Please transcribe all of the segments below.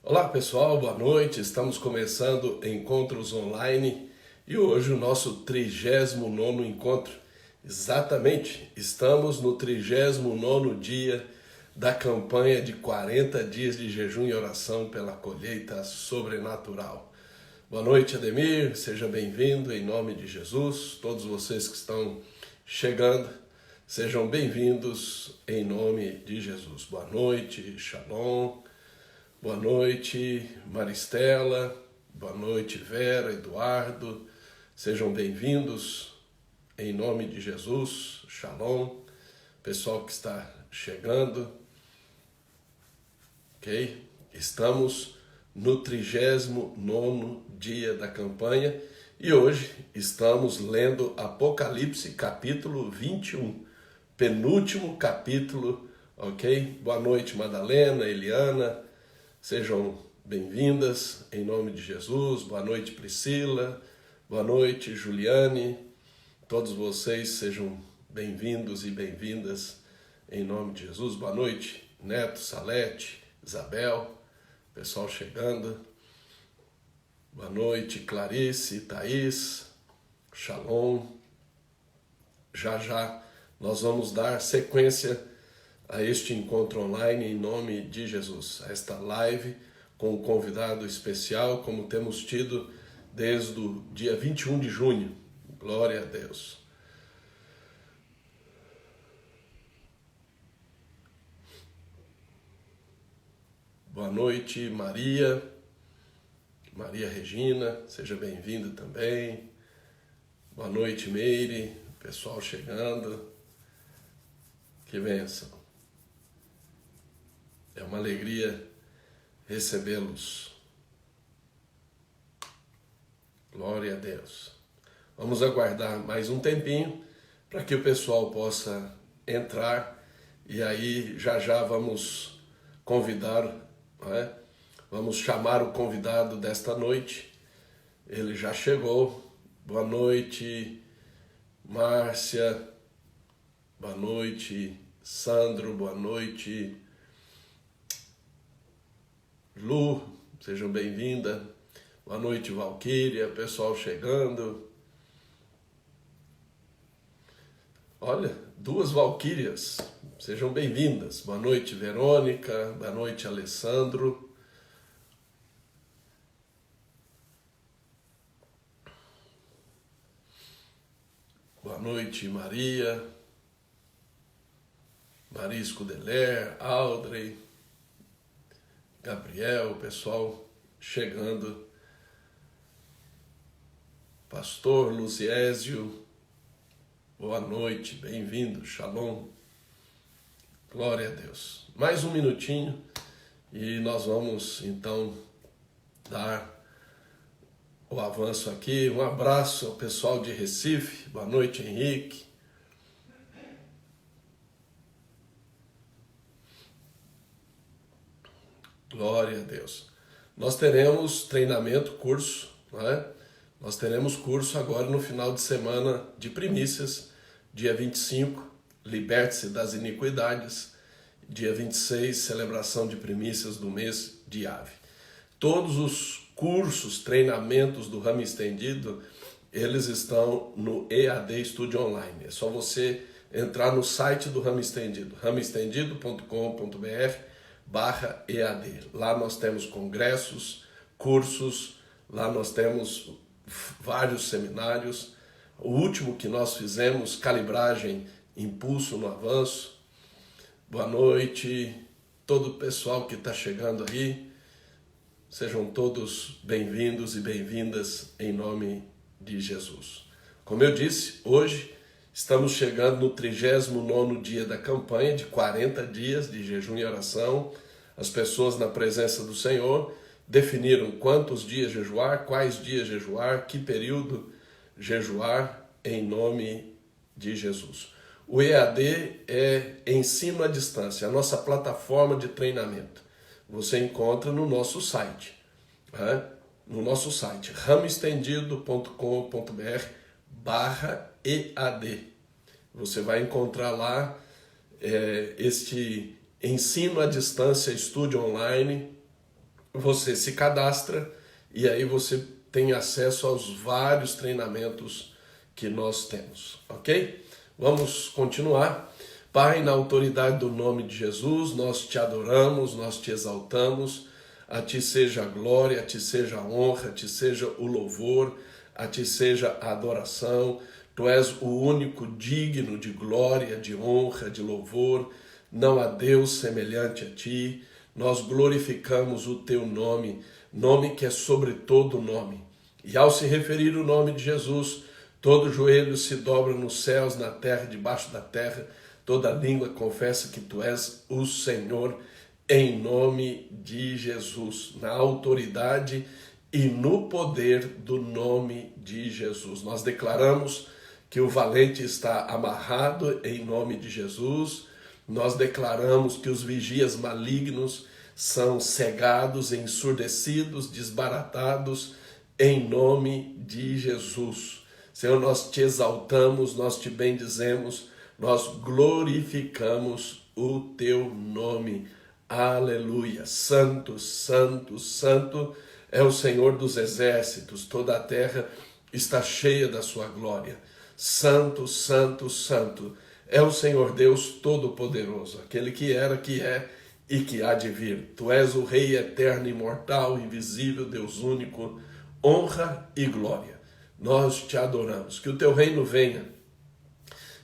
Olá pessoal, boa noite. Estamos começando encontros online e hoje o nosso 39º encontro. Exatamente, estamos no 39º dia da campanha de 40 dias de jejum e oração pela colheita sobrenatural. Boa noite, Ademir, seja bem-vindo em nome de Jesus. Todos vocês que estão chegando, sejam bem-vindos em nome de Jesus. Boa noite, Shalom. Boa noite, Maristela. Boa noite, Vera, Eduardo. Sejam bem-vindos em nome de Jesus. Shalom. Pessoal que está chegando. Ok? Estamos no 39º dia da campanha e hoje estamos lendo Apocalipse capítulo 21. Penúltimo capítulo, ok? Boa noite, Madalena, Eliana. Sejam bem-vindas em nome de Jesus. Boa noite, Priscila. Boa noite, Juliane. Todos vocês sejam bem-vindos e bem-vindas em nome de Jesus. Boa noite, Neto, Salete, Isabel, pessoal chegando. Boa noite, Clarice, Thaís, Shalom. Já nós vamos dar sequência a este encontro online em nome de Jesus, a esta live com um convidado especial, como temos tido desde o dia 21 de junho. Glória a Deus. Boa noite, Maria Regina, seja bem-vinda também. Boa noite, Meire, pessoal chegando. Que bênção. É uma alegria recebê-los. Glória a Deus. Vamos aguardar mais um tempinho para que o pessoal possa entrar e aí já vamos convidar, não é? Vamos chamar o convidado desta noite. Ele já chegou. Boa noite, Márcia. Boa noite, Sandro. Boa noite, Lu, sejam bem-vinda. Boa noite, Valquíria, pessoal chegando. Olha, 2 Valquírias, sejam bem-vindas. Boa noite, Verônica. Boa noite, Alessandro. Boa noite, Maria. Maria Scudeler, Audrey. Gabriel, pessoal chegando. Pastor Luziésio, boa noite, bem-vindo, Shalom. Glória a Deus. Mais um minutinho e nós vamos então dar o avanço aqui. Um abraço ao pessoal de Recife. Boa noite, Henrique. Glória a Deus. Nós teremos treinamento, curso, não é? Nós teremos curso agora no final de semana de primícias, dia 25, liberte-se das iniquidades, dia 26, celebração de primícias do mês de Ave. Todos os cursos, treinamentos do Ramo Estendido, eles estão no EAD Studio Online. É só você entrar no site do Ramo Estendido, ramoestendido.com.br/EAD. Lá nós temos congressos, cursos, lá nós temos vários seminários. O último que nós fizemos, calibragem, impulso no avanço. Boa noite, todo o pessoal que está chegando aí. Sejam todos bem-vindos e bem-vindas em nome de Jesus. Como eu disse, hoje estamos chegando no 39º dia da campanha de 40 dias de jejum e oração. As pessoas na presença do Senhor definiram quantos dias jejuar, quais dias jejuar, que período jejuar em nome de Jesus. O EAD é ensino à distância, a nossa plataforma de treinamento. Você encontra no nosso site, no nosso site, ramoestendido.com.br/EAD. Você vai encontrar lá este ensino à distância, estúdio online, você se cadastra e aí você tem acesso aos vários treinamentos que nós temos, ok? Vamos continuar. Pai, na autoridade do nome de Jesus, nós te adoramos, nós te exaltamos. A ti seja a glória, a ti seja a honra, a ti seja o louvor, a ti seja a adoração. Tu és o único digno de glória, de honra, de louvor. Não há Deus semelhante a ti. Nós glorificamos o teu nome, nome que é sobre todo nome. E ao se referir o nome de Jesus, todo joelho se dobra nos céus, na terra, debaixo da terra. Toda língua confessa que tu és o Senhor, em nome de Jesus, na autoridade e no poder do nome de Jesus. Nós declaramos que o valente está amarrado em nome de Jesus. Nós declaramos que os vigias malignos são cegados, ensurdecidos, desbaratados em nome de Jesus. Senhor, nós te exaltamos, nós te bendizemos, nós glorificamos o teu nome. Aleluia. Santo, santo, santo é o Senhor dos exércitos. Toda a terra está cheia da sua glória. Santo, santo, santo é o Senhor Deus Todo-Poderoso, aquele que era, que é e que há de vir. Tu és o Rei eterno, imortal, invisível, Deus único, honra e glória. Nós te adoramos. Que o teu reino venha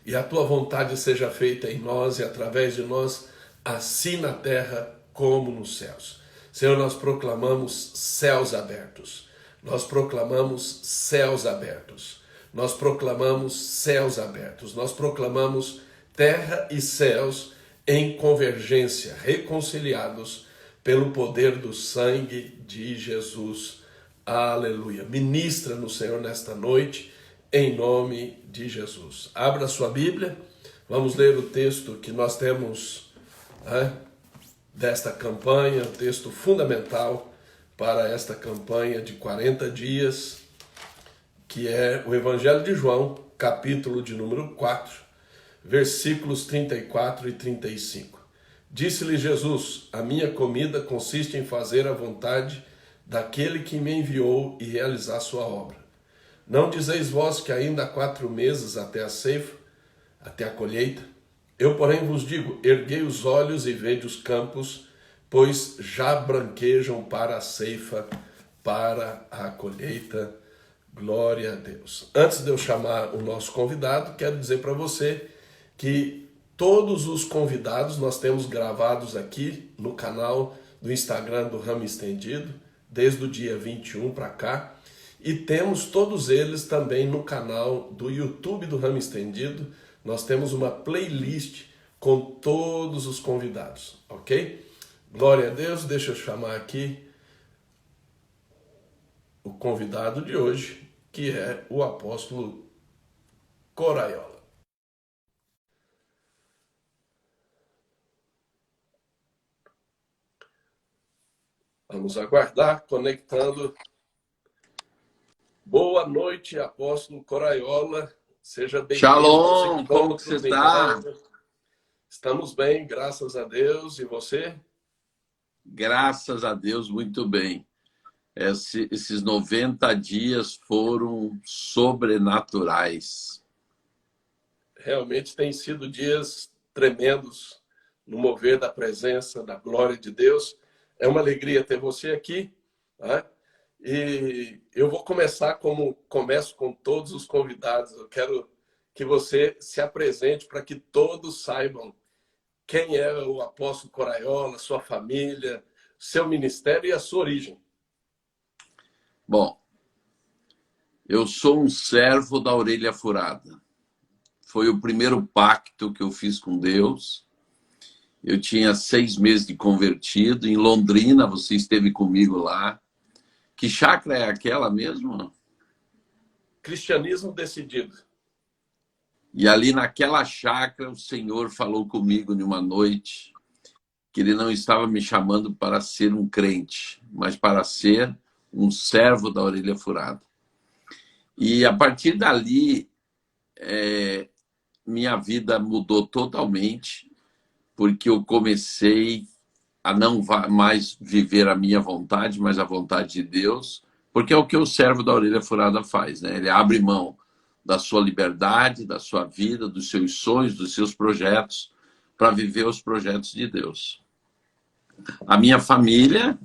e a tua vontade seja feita em nós e através de nós, assim na terra como nos céus. Senhor, nós proclamamos céus abertos. Nós proclamamos céus abertos. Nós proclamamos céus abertos. Nós proclamamos terra e céus em convergência, reconciliados pelo poder do sangue de Jesus. Aleluia. Ministra no Senhor nesta noite, em nome de Jesus. Abra sua Bíblia, vamos ler o texto que nós temos desta campanha, um texto fundamental para esta campanha de 40 dias, que é o Evangelho de João, capítulo de número 4, versículos 34 e 35. Disse-lhe Jesus: a minha comida consiste em fazer a vontade daquele que me enviou e realizar sua obra. Não dizeis vós que ainda há 4 meses até a ceifa, até a colheita? Eu, porém, vos digo, erguei os olhos e vede os campos, pois já branquejam para a ceifa, para a colheita. Glória a Deus. Antes de eu chamar o nosso convidado, quero dizer para você que todos os convidados nós temos gravados aqui no canal do Instagram do Ramo Estendido, desde o dia 21 para cá, e temos todos eles também no canal do YouTube do Ramo Estendido. Nós temos uma playlist com todos os convidados, ok? Glória a Deus. Deixa eu chamar aqui o convidado de hoje, que é o apóstolo Coraiola. Vamos aguardar, conectando. Boa noite, apóstolo Coraiola. Seja bem-vindo. Shalom, como que você está? Estamos bem, graças a Deus. E você? Graças a Deus, muito bem. Esses 90 dias foram sobrenaturais. Realmente tem sido dias tremendos no mover da presença, da glória de Deus. É uma alegria ter você aqui, tá? E eu vou começar como começo com todos os convidados. Eu quero que você se apresente para que todos saibam quem é o apóstolo Coraiola, sua família, seu ministério e a sua origem. Bom, eu sou um servo da orelha furada. Foi o primeiro pacto que eu fiz com Deus. Eu tinha 6 meses de convertido. Em Londrina, você esteve comigo lá. Que chácara é aquela mesmo? Cristianismo Decidido. E ali naquela chácara, o Senhor falou comigo numa noite que Ele não estava me chamando para ser um crente, mas para ser um servo da orelha furada. E a partir dali, minha vida mudou totalmente, porque eu comecei a não mais viver a minha vontade, mas a vontade de Deus, porque é o que o servo da orelha furada faz, né? Ele abre mão da sua liberdade, da sua vida, dos seus sonhos, dos seus projetos, para viver os projetos de Deus. A minha família,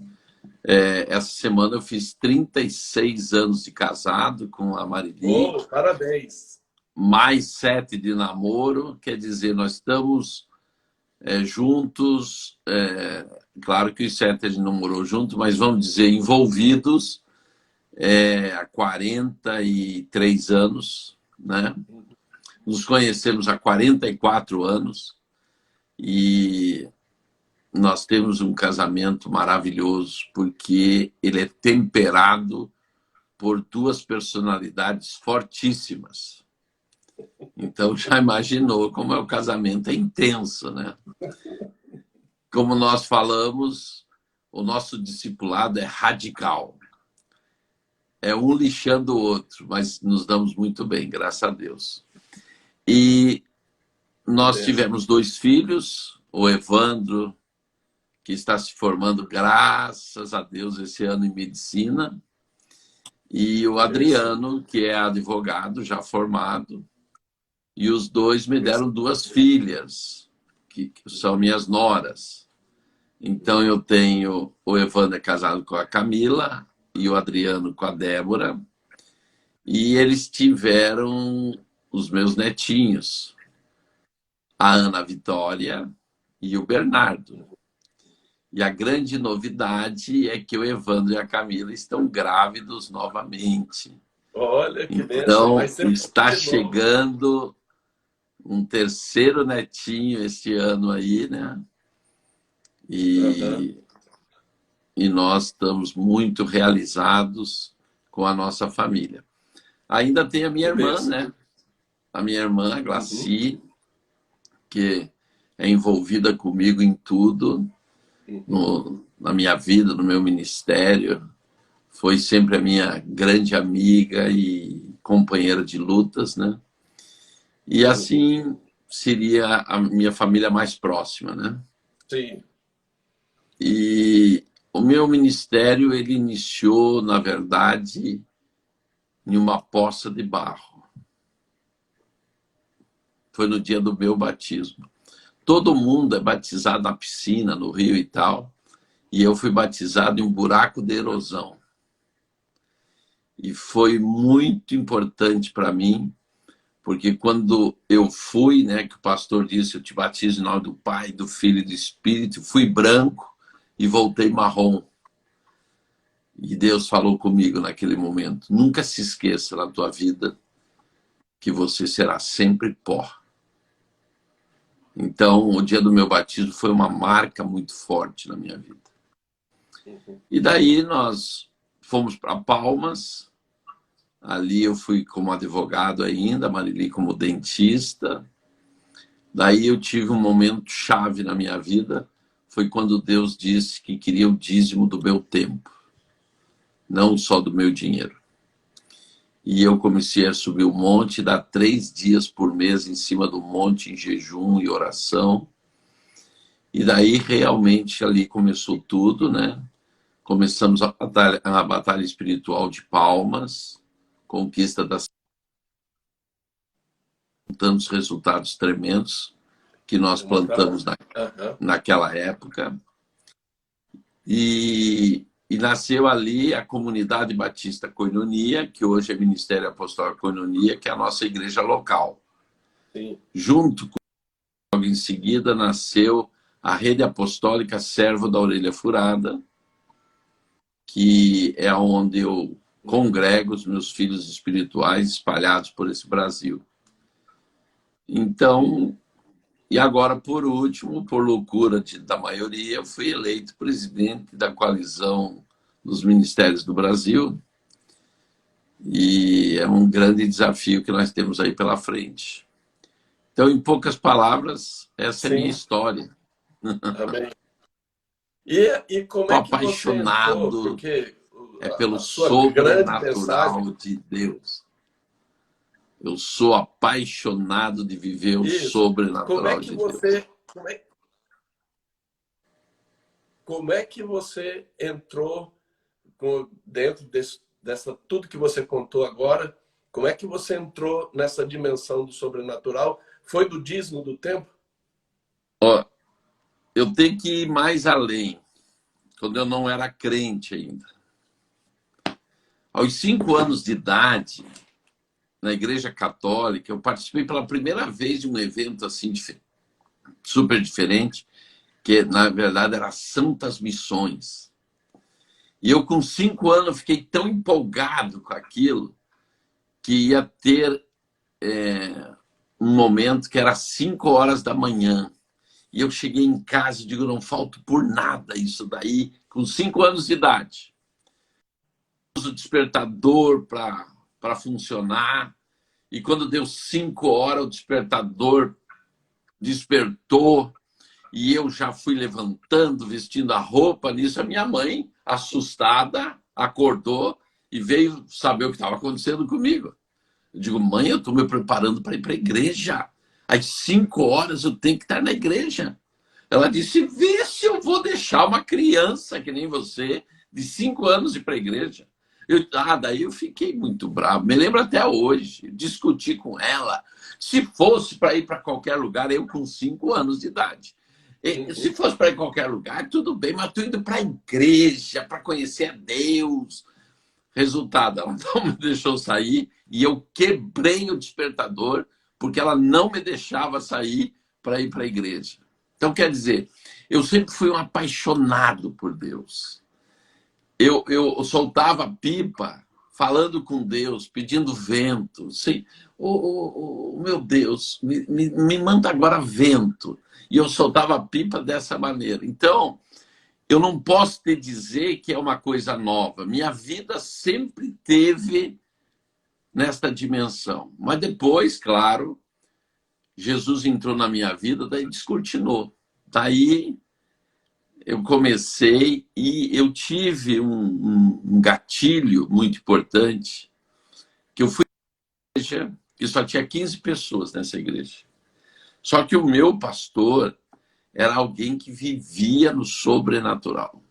essa semana eu fiz 36 anos de casado com a Marili. Oh, parabéns. Mais 7 de namoro, quer dizer, nós estamos juntos, claro que os 7 a gente não morou junto, mas vamos dizer, envolvidos há 43 anos, né? Nos conhecemos há 44 anos e nós temos um casamento maravilhoso porque ele é temperado por duas personalidades fortíssimas. Então já imaginou como é o casamento, é intenso, né? Como nós falamos, o nosso discipulado é radical. É um lixando o outro, mas nos damos muito bem, graças a Deus. E nós tivemos 2 filhos, o Evandro, que está se formando, graças a Deus, esse ano em medicina, e o Adriano, que é advogado, já formado. E os 2 me deram 2 filhas, que são minhas noras. Então eu tenho o Evandro é casado com a Camila e o Adriano com a Débora. E eles tiveram os meus netinhos, a Ana Vitória e o Bernardo. E a grande novidade é que o Evandro e a Camila estão grávidos novamente. Olha que então, bênção. está chegando um 3º netinho este ano aí, né? E nós estamos muito realizados com a nossa família. Ainda tem a minha irmã, né? A minha irmã, a Glaci, que é envolvida comigo em tudo, na minha vida, no meu ministério. Foi sempre a minha grande amiga e companheira de lutas, né? E assim seria a minha família mais próxima, né? Sim. E o meu ministério, ele iniciou, na verdade, em uma poça de barro. Foi no dia do meu batismo. Todo mundo é batizado na piscina, no rio e tal, e eu fui batizado em um buraco de erosão. E foi muito importante para mim, porque quando eu fui, né, que o pastor disse, eu te batizo em nome do Pai, do Filho e do Espírito, fui branco e voltei marrom. E Deus falou comigo naquele momento, nunca se esqueça na tua vida que você será sempre pó. Então, o dia do meu batismo foi uma marca muito forte na minha vida. E daí nós fomos para Palmas. Ali eu fui como advogado ainda, Marili como dentista. Daí eu tive um momento chave na minha vida. Foi quando Deus disse que queria o dízimo do meu tempo, não só do meu dinheiro. E eu comecei a subir o monte, dar 3 dias por mês em cima do monte, em jejum e oração. E daí realmente ali começou tudo, né? Começamos a batalha espiritual de Palmas, conquista das tantos resultados tremendos que nós plantamos naquela época. E nasceu ali a Comunidade Batista Koinonia, que hoje é Ministério Apostólico Koinonia, que é a nossa igreja local. Sim. Junto com, logo em seguida, nasceu a Rede Apostólica Servo da Orelha Furada, que é onde eu congrego os meus filhos espirituais espalhados por esse Brasil. Então, e agora, por último, por loucura da maioria, eu fui eleito presidente da coalizão dos ministérios do Brasil. E é um grande desafio que nós temos aí pela frente. Então, em poucas palavras, essa é a minha história. Amém. E como é que você entrou? Porque pelo sobrenatural de Deus. Eu sou apaixonado de viver o sobrenatural de Deus. como é que você entrou dentro dessa tudo que você contou agora? Como é que você entrou nessa dimensão do sobrenatural? Foi do dízimo do tempo? Ó, eu tenho que ir mais além, quando eu não era crente ainda. Aos 5 anos de idade, na Igreja Católica, eu participei pela primeira vez de um evento assim super diferente, que na verdade era Santas Missões. E eu, com 5 anos, fiquei tão empolgado com aquilo que ia ter um momento que era 5 horas da manhã. E eu cheguei em casa e digo, não falto por nada isso daí, com 5 anos de idade. O despertador para funcionar. E quando deu 5 horas, o despertador despertou. E eu já fui levantando, vestindo a roupa. Nisso, a minha mãe, assustada, acordou e veio saber o que estava acontecendo comigo. Eu digo, mãe, eu estou me preparando para ir para a igreja. Às 5 horas eu tenho que estar na igreja. Ela disse, vê se eu vou deixar uma criança que nem você, de 5 anos, ir para a igreja. Daí eu fiquei muito bravo. Me lembro até hoje, discuti com ela. Se fosse para ir para qualquer lugar, eu com 5 anos de idade. Se fosse para ir para qualquer lugar, tudo bem, mas estou indo para a igreja, para conhecer a Deus. Resultado, ela não me deixou sair e eu quebrei o despertador porque ela não me deixava sair para ir para a igreja. Então, quer dizer, eu sempre fui um apaixonado por Deus. Eu soltava pipa falando com Deus, pedindo vento. Assim, meu Deus, me manda agora vento. E eu soltava pipa dessa maneira. Então, eu não posso te dizer que é uma coisa nova. Minha vida sempre teve nesta dimensão. Mas depois, claro, Jesus entrou na minha vida, daí descortinou. Daí eu comecei e eu tive um gatilho muito importante, que eu fui à igreja e só tinha 15 pessoas nessa igreja. Só que o meu pastor era alguém que vivia no sobrenatural.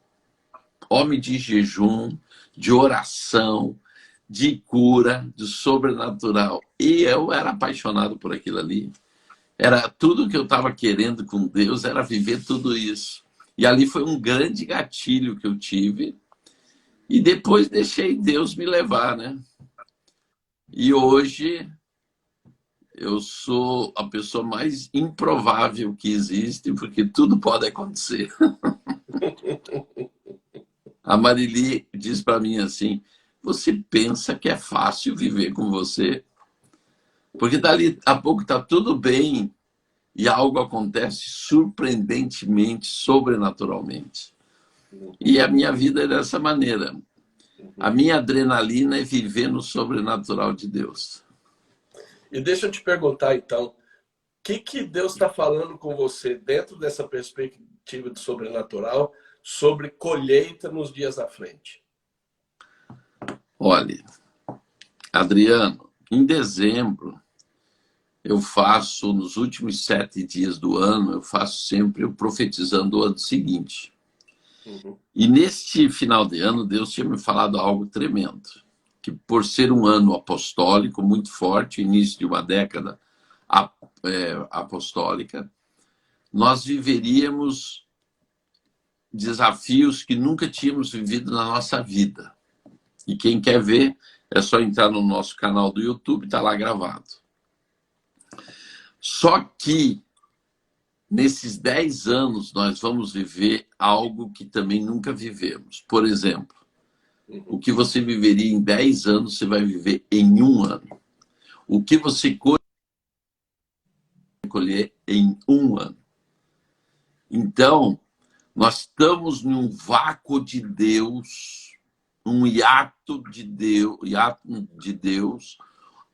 Homem de jejum, de oração, de cura, de sobrenatural. E eu era apaixonado por aquilo ali. Era tudo que eu estava querendo com Deus, era viver tudo isso. E ali foi um grande gatilho que eu tive. E depois deixei Deus me levar, né? E hoje eu sou a pessoa mais improvável que existe, porque tudo pode acontecer. A Marili diz para mim assim, você pensa que é fácil viver com você? Porque dali a pouco está tudo bem e algo acontece surpreendentemente, sobrenaturalmente. E a minha vida é dessa maneira. A minha adrenalina é viver no sobrenatural de Deus. E deixa eu te perguntar, então, o que Deus está falando com você dentro dessa perspectiva do sobrenatural sobre colheita nos dias à frente? Olha, Adriano, em dezembro, eu faço, nos últimos 7 dias do ano, eu faço sempre o profetizando o ano seguinte. E neste final de ano, Deus tinha me falado algo tremendo. Que por ser um ano apostólico muito forte, início de uma década apostólica, nós viveríamos desafios que nunca tínhamos vivido na nossa vida. E quem quer ver, é só entrar no nosso canal do YouTube, está lá gravado. Só que, nesses 10 anos, nós vamos viver algo que também nunca vivemos. Por exemplo, o que você viveria em 10 anos, você vai viver em 1 ano. O que você colher em 1 ano. Então, nós estamos num vácuo de Deus, um hiato de Deus,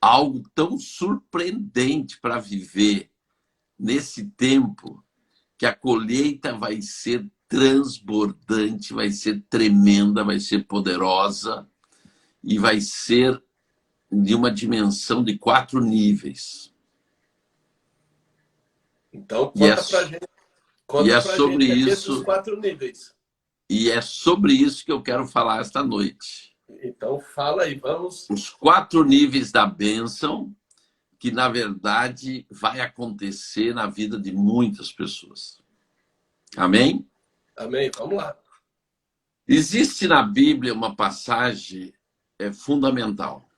algo tão surpreendente para viver nesse tempo, que a colheita vai ser transbordante, vai ser tremenda, vai ser poderosa e vai ser de uma dimensão de 4 níveis. Então, conta pra gente. Conta pra sobre gente aqui isso, esses 4 níveis. E é sobre isso que eu quero falar esta noite. Então fala aí, vamos. Os 4 níveis da bênção que, na verdade, vai acontecer na vida de muitas pessoas. Amém? Amém, vamos lá. Existe na Bíblia uma passagem fundamental.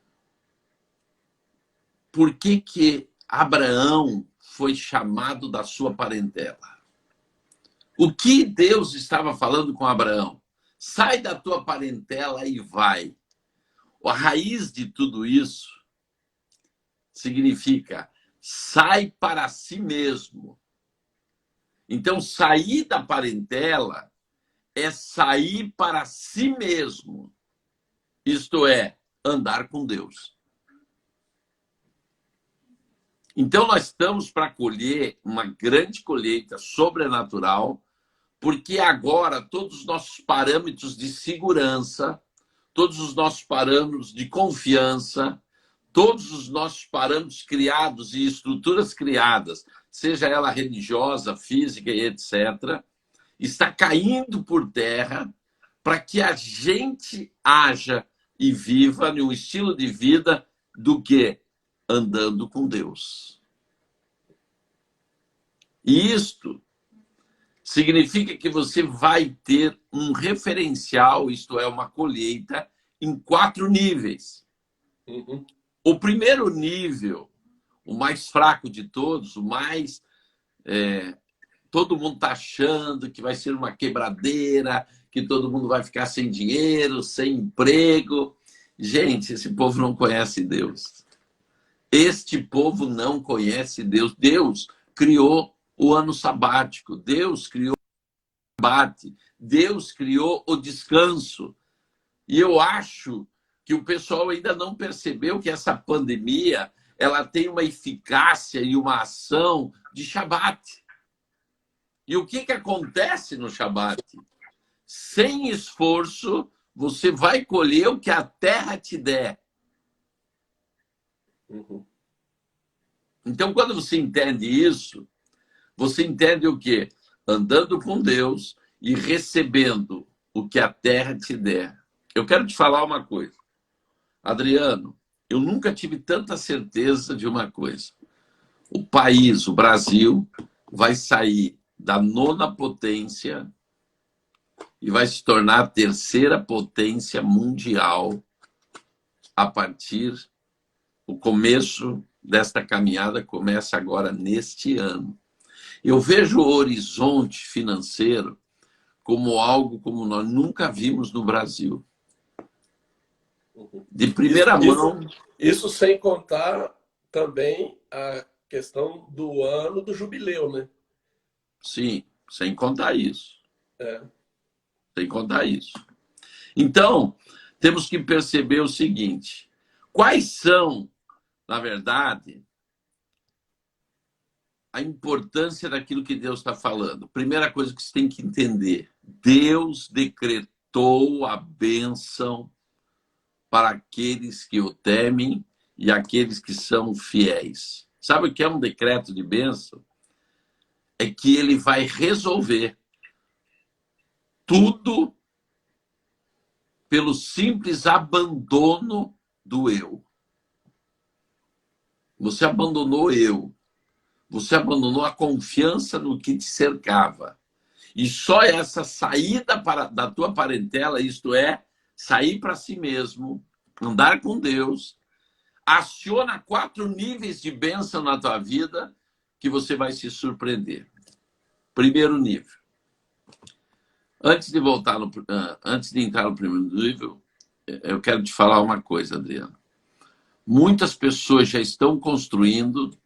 Por que Abraão foi chamado da sua parentela? O que Deus estava falando com Abraão? Sai da tua parentela e vai. A raiz de tudo isso significa sai para si mesmo. Então, sair da parentela é sair para si mesmo. Isto é, andar com Deus. Então, nós estamos para colher uma grande colheita sobrenatural, porque agora todos os nossos parâmetros de segurança, todos os nossos parâmetros de confiança, todos os nossos parâmetros criados e estruturas criadas, seja ela religiosa, física e etc., está caindo por terra para que a gente haja e viva num estilo de vida do que? Andando com Deus. E isto significa que você vai ter um referencial, isto é, uma colheita, em 4 níveis. Uhum. O primeiro nível, o mais fraco de todos, o mais... todo mundo está achando que vai ser uma quebradeira, que todo mundo vai ficar sem dinheiro, sem emprego. Gente, esse povo não conhece Deus. Este povo não conhece Deus. Deus criou o ano sabático. Deus criou o sabate. Deus criou o descanso. E eu acho que o pessoal ainda não percebeu que essa pandemia ela tem uma eficácia e uma ação de Shabat. E o que acontece no Shabat? Sem esforço, você vai colher o que a terra te der. Uhum. Então, quando você entende isso, você entende o quê? Andando com Deus e recebendo o que a terra te der. Eu quero te falar uma coisa. Adriano, eu nunca tive tanta certeza de uma coisa. O país, o Brasil, vai sair da 9ª potência e vai se tornar a 3ª potência mundial a partir do começo desta caminhada, começa agora neste ano. Eu vejo o horizonte financeiro como algo como nós nunca vimos no Brasil. De primeira mão. Isso sem contar também a questão do ano do jubileu, né? Sim, sem contar isso. É. Sem contar isso. Então, temos que perceber o seguinte: quais são, na verdade, a importância daquilo que Deus está falando? Primeira coisa que você tem que entender: Deus decretou a bênção para aqueles que o temem e aqueles que são fiéis. Sabe o que é um decreto de bênção? É que ele vai resolver tudo pelo simples abandono do eu. Você abandonou eu. Você abandonou a confiança no que te cercava. E só essa saída da tua parentela, isto é, sair para si mesmo, andar com Deus, aciona 4 níveis de bênção na tua vida que você vai se surpreender. Primeiro nível. Antes de entrar no primeiro nível, eu quero te falar uma coisa, Adriano. Muitas pessoas já estão construindo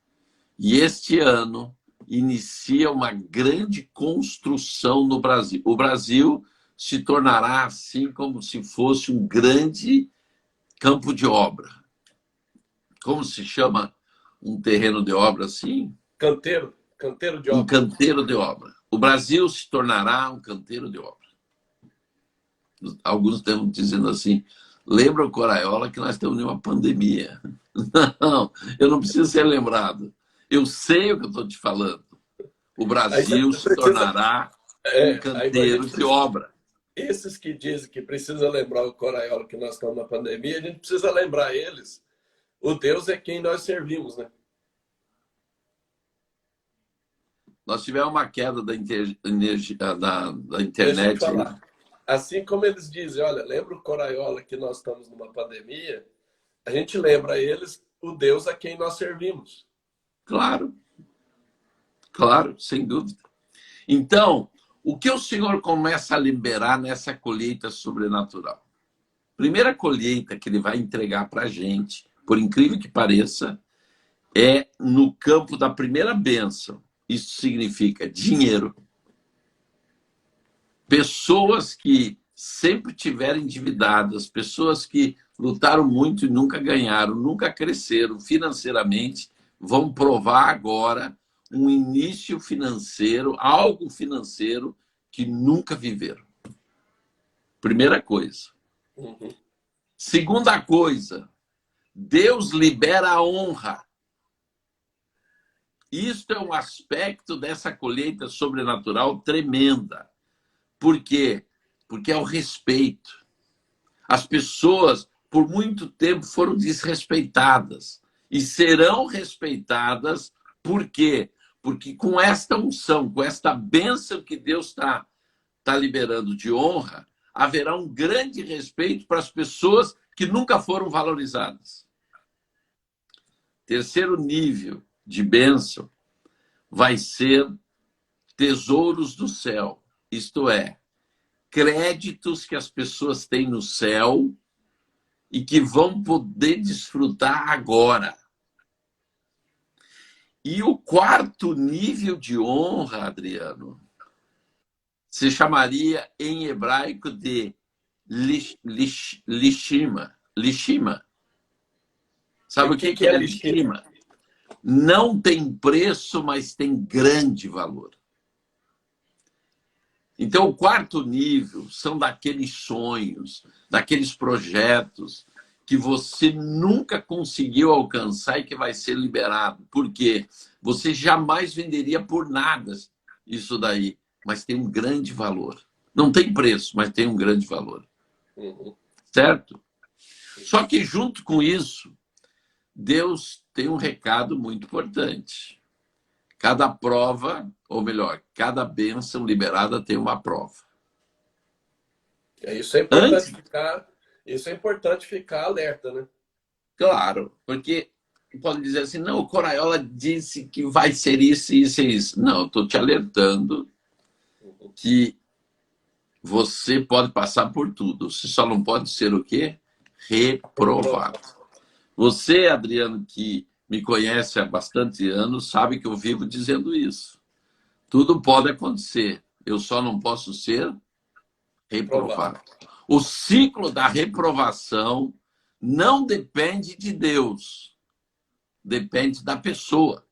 e este ano inicia uma grande construção no Brasil. O Brasil se tornará assim como se fosse um grande campo de obra. Como se chama um terreno de obra assim? Canteiro de obra. Um canteiro de obra. O Brasil se tornará um canteiro de obra. Alguns estão dizendo assim, lembra o Coraiola que nós estamos em uma pandemia. Não, eu não preciso ser lembrado. Eu sei o que eu estou te falando. O Brasil se tornará um canteiro de obra. esses que dizem que precisa lembrar o Coraiola que nós estamos na pandemia, a gente precisa lembrar eles. O Deus é quem nós servimos, né? Nós tivemos uma queda da Deixa eu te internet aí. falar. Assim como eles dizem, olha, lembra o Coraiola que nós estamos numa pandemia? A gente lembra eles o Deus a quem nós servimos. Claro, claro, sem dúvida. Então, o que o Senhor começa a liberar nessa colheita sobrenatural? Primeira colheita que ele vai entregar para a gente, por incrível que pareça, é no campo da primeira bênção. Isso significa dinheiro. Pessoas que sempre tiveram endividadas, pessoas que lutaram muito e nunca ganharam, nunca cresceram financeiramente, vão provar agora um início financeiro, algo financeiro que nunca viveram. Primeira coisa. Uhum. Segunda coisa, Deus libera a honra. Isto é um aspecto dessa colheita sobrenatural tremenda. Por quê? Porque é o respeito. As pessoas, por muito tempo, foram desrespeitadas e serão respeitadas. Por quê? Porque com esta unção, com esta bênção que Deus está liberando de honra, haverá um grande respeito para as pessoas que nunca foram valorizadas. Terceiro nível de bênção vai ser tesouros do céu, isto é, créditos que as pessoas têm no céu e que vão poder desfrutar agora. E o quarto nível de honra, Adriano, se chamaria em hebraico de lishima. Lishima. Sabe o que é lishima? Não tem preço, mas tem grande valor. Então, o quarto nível são daqueles sonhos, daqueles projetos que você nunca conseguiu alcançar e que vai ser liberado. Por quê? Você jamais venderia por nada isso daí, mas tem um grande valor. Não tem preço, mas tem um grande valor. Uhum. Certo? Só que junto com isso, Deus tem um recado muito importante. Cada prova, ou melhor, cada bênção liberada tem uma prova. Isso é importante isso é importante ficar alerta, né? Claro, porque pode dizer assim, não, o Coraiola disse que vai ser isso, isso e isso. Não, estou te alertando que você pode passar por tudo. Você só não pode ser o quê? Reprovado. Você, Adriano, que me conhece há bastante anos, sabe que eu vivo dizendo isso. Tudo pode acontecer. Eu só não posso ser reprovado. O ciclo da reprovação não depende de Deus. Depende da pessoa.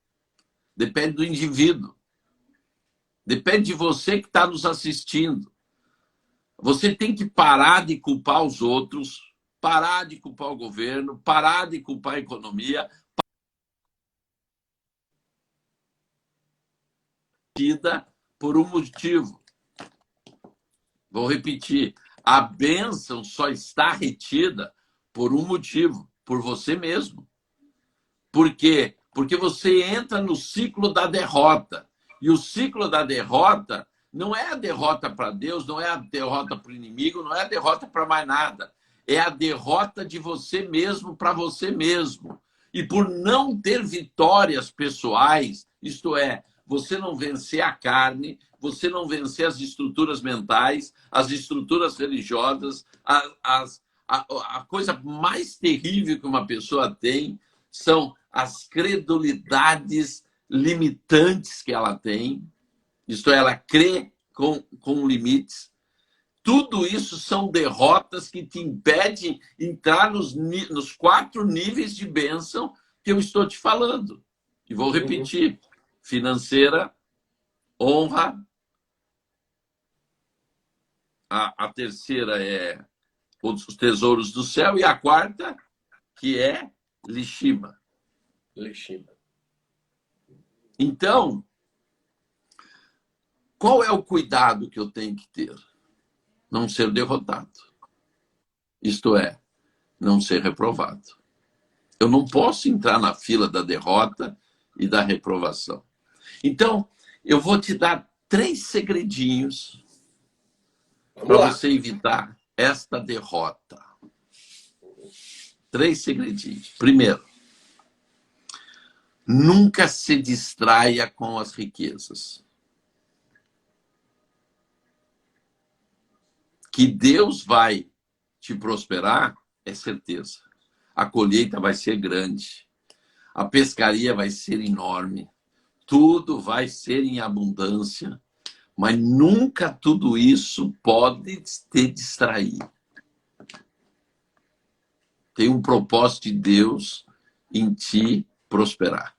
Depende do indivíduo. Depende de você que está nos assistindo. Você tem que parar de culpar os outros, parar de culpar o governo, parar de culpar a economia, por um motivo. Vou repetir. A bênção só está retida por um motivo, por você mesmo. Por quê? Porque você entra no ciclo da derrota. E o ciclo da derrota não é a derrota para Deus, não é a derrota para o inimigo, não é a derrota para mais nada. É a derrota de você mesmo para você mesmo. E por não ter vitórias pessoais, isto é, você não vencer a carne, você não vencer as estruturas mentais, as estruturas religiosas, a coisa mais terrível que uma pessoa tem são as credulidades limitantes que ela tem, isto é, ela crê com limites. Tudo isso são derrotas que te impedem de entrar nos 4 níveis de bênção que eu estou te falando. E vou repetir: financeira, honra. A terceira é os tesouros do céu. E a quarta, que é lishima. Então, qual é o cuidado que eu tenho que ter? não ser derrotado. Isto é, não ser reprovado. Eu não posso entrar na fila da derrota e da reprovação. Então, eu vou te dar 3 segredinhos para você evitar esta derrota. 3 segredinhos. Primeiro, nunca se distraia com as riquezas. Que Deus vai te prosperar, é certeza. A colheita vai ser grande. A pescaria vai ser enorme. Tudo vai ser em abundância. Mas nunca tudo isso pode te distrair. Tem um propósito de Deus em te prosperar.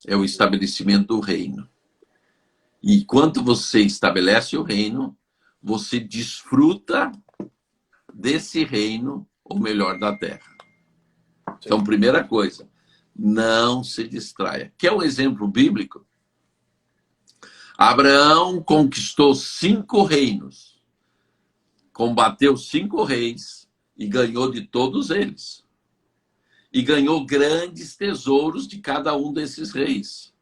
É o estabelecimento do reino. E enquanto você estabelece o reino, você desfruta desse reino, ou melhor, da terra. Então, primeira coisa, não se distraia. Quer um exemplo bíblico? Abraão conquistou 5 reinos, combateu 5 reis e ganhou de todos eles. E ganhou grandes tesouros de cada um desses reis.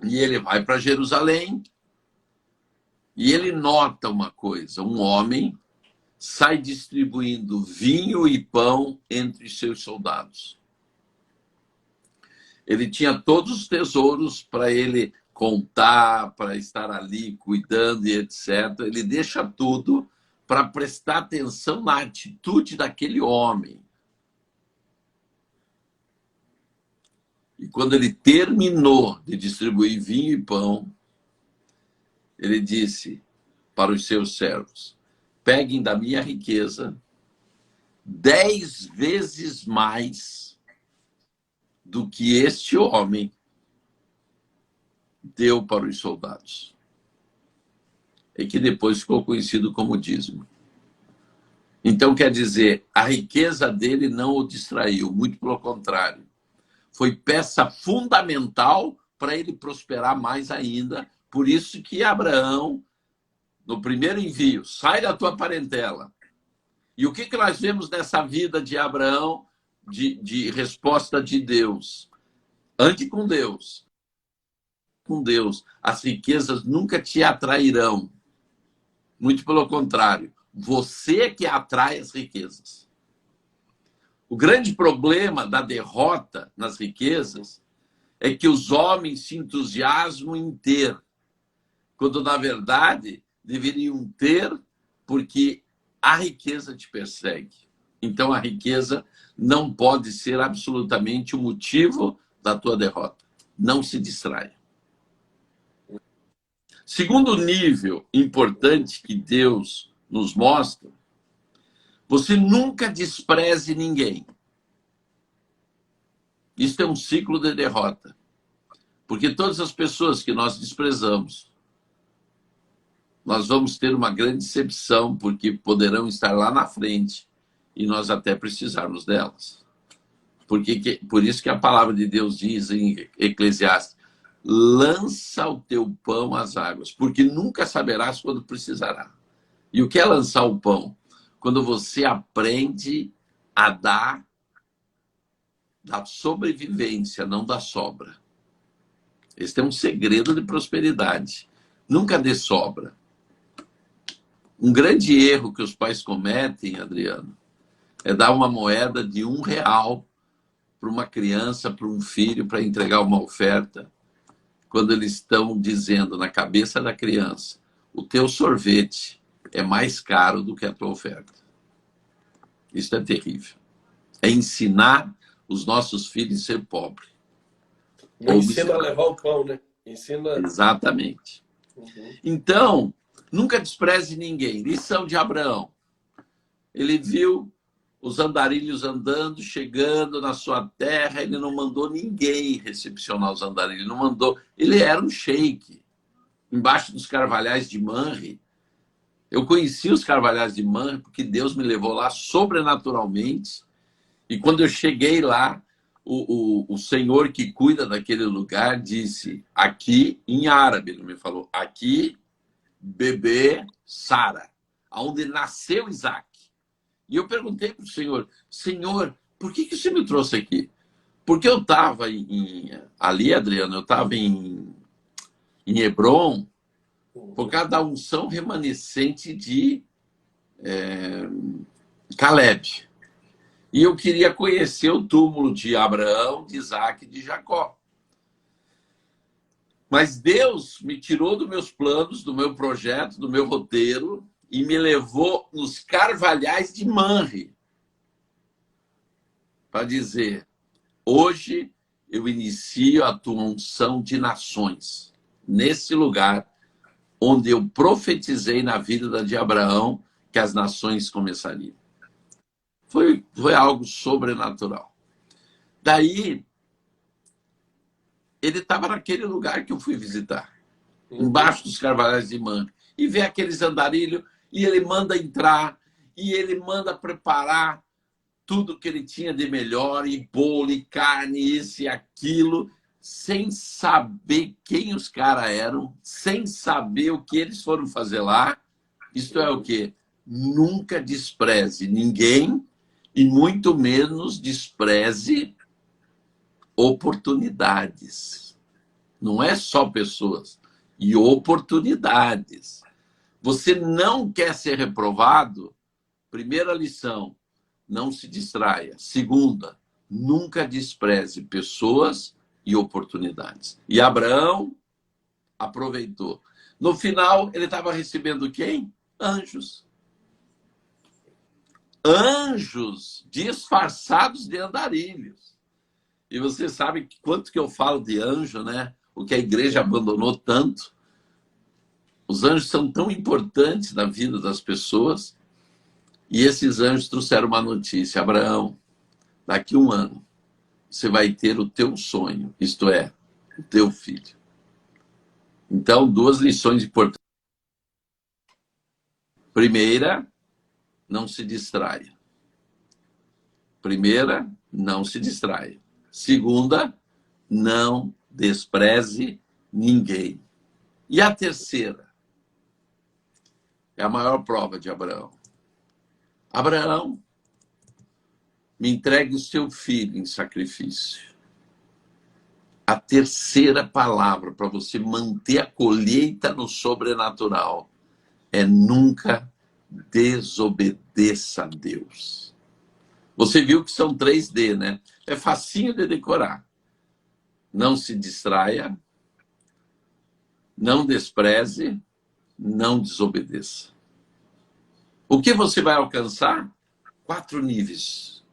E ele vai para Jerusalém e ele nota uma coisa: um homem sai distribuindo vinho e pão entre seus soldados. Ele tinha todos os tesouros para ele contar, para estar ali cuidando e etc. Ele deixa tudo para prestar atenção na atitude daquele homem. E quando ele terminou de distribuir vinho e pão, ele disse para os seus servos: peguem da minha riqueza 10 vezes mais do que este homem deu para os soldados. E que depois ficou conhecido como dízimo. Então, quer dizer, a riqueza dele não o distraiu, muito pelo contrário. Foi peça fundamental para ele prosperar mais ainda. Por isso que Abraão, no primeiro envio, sai da tua parentela. E o que nós vemos nessa vida de Abraão, de resposta de Deus? Ande com Deus. Com Deus, as riquezas nunca te atrairão. Muito pelo contrário, você é que atrai as riquezas. O grande problema da derrota nas riquezas é que os homens se entusiasmam em ter, quando, na verdade, deveriam ter porque a riqueza te persegue. Então, a riqueza não pode ser absolutamente o motivo da tua derrota. Não se distraia. Segundo nível importante que Deus nos mostra, você nunca despreze ninguém. Isso é um ciclo de derrota. Porque todas as pessoas que nós desprezamos, nós vamos ter uma grande decepção, porque poderão estar lá na frente e nós até precisarmos delas. Por isso que a palavra de Deus diz em Eclesiastes: lança o teu pão às águas, porque nunca saberás quando precisará. E o que é lançar o pão? Quando você aprende a dar da sobrevivência, não da sobra. Esse é um segredo de prosperidade. Nunca dê sobra. Um grande erro que os pais cometem, Adriano, é dar uma moeda de R$1 para uma criança, para um filho, para entregar uma oferta, quando eles estão dizendo na cabeça da criança: o teu sorvete é mais caro do que a tua oferta. Isso é terrível. É ensinar os nossos filhos a ser pobres. Não ensina a levar o pão, né? Ensina... Exatamente. Então, nunca despreze ninguém. Lição de Abraão. Ele viu os andarilhos andando, chegando na sua terra. Ele não mandou ninguém recepcionar os andarilhos. Não mandou. Ele era um sheik. Embaixo dos carvalhais de Manre. Eu conheci os carvalhais de Manre porque Deus me levou lá sobrenaturalmente. E quando eu cheguei lá, o senhor que cuida daquele lugar disse: aqui, em árabe, ele me falou: aqui bebê Sara, onde nasceu Isaac. E eu perguntei para o Senhor, Senhor, por que o Senhor me trouxe aqui? Porque eu estava ali, Adriano, eu estava em Hebron, por causa da unção remanescente de Caleb. E eu queria conhecer o túmulo de Abraão, de Isaac e de Jacó. Mas Deus me tirou dos meus planos, do meu projeto, do meu roteiro, e me levou nos carvalhais de Manre, para dizer, hoje eu inicio a tua unção de nações, nesse lugar onde eu profetizei na vida de Abraão que as nações começariam. Foi algo sobrenatural. Daí, ele estava naquele lugar que eu fui visitar, embaixo dos carvalhais de Manre, e vê aqueles andarilhos, e ele manda entrar, e ele manda preparar tudo que ele tinha de melhor, e bolo, e carne, isso e aquilo, sem saber quem os caras eram, sem saber o que eles foram fazer lá. Isto é o quê? Nunca despreze ninguém, e muito menos despreze oportunidades. Não é só pessoas, e oportunidades. Você não quer ser reprovado? Primeira lição, não se distraia. Segunda, nunca despreze pessoas e oportunidades. E Abraão aproveitou. No final, ele estava recebendo quem? Anjos. Anjos disfarçados de andarilhos. E você sabe quanto que eu falo de anjo, né? O que a igreja abandonou tanto. Os anjos são tão importantes na vida das pessoas. E esses anjos trouxeram uma notícia. Abraão, daqui a 1 ano, você vai ter o teu sonho, isto é, o teu filho. Então, 2 lições importantes. Primeira, não se distraia. Primeira, não se distraia. Segunda, não despreze ninguém. E a terceira é a maior prova de Abraão. Abraão, me entregue o seu filho em sacrifício. A terceira palavra para você manter a colheita no sobrenatural é nunca desobedeça a Deus. Você viu que são 3D, né? É facinho de decorar. Não se distraia, não despreze, não desobedeça. O que você vai alcançar? 4 níveis.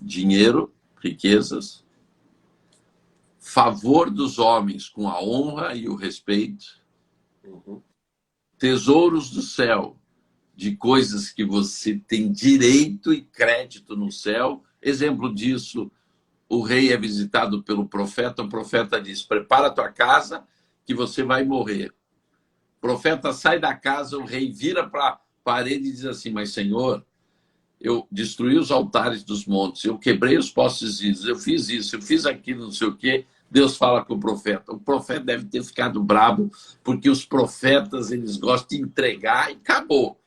Dinheiro, riquezas, favor dos homens com a honra e o respeito, tesouros do céu, de coisas que você tem direito e crédito no céu. Exemplo disso, o rei é visitado pelo profeta, o profeta diz, prepara a tua casa que você vai morrer. O profeta sai da casa, o rei vira para a parede e diz assim, mas Senhor, eu destruí os altares dos montes, eu quebrei os postes ídolos, eu fiz isso, eu fiz aquilo, não sei o quê. Deus fala com o profeta. O profeta deve ter ficado bravo, porque os profetas, eles gostam de entregar e acabou.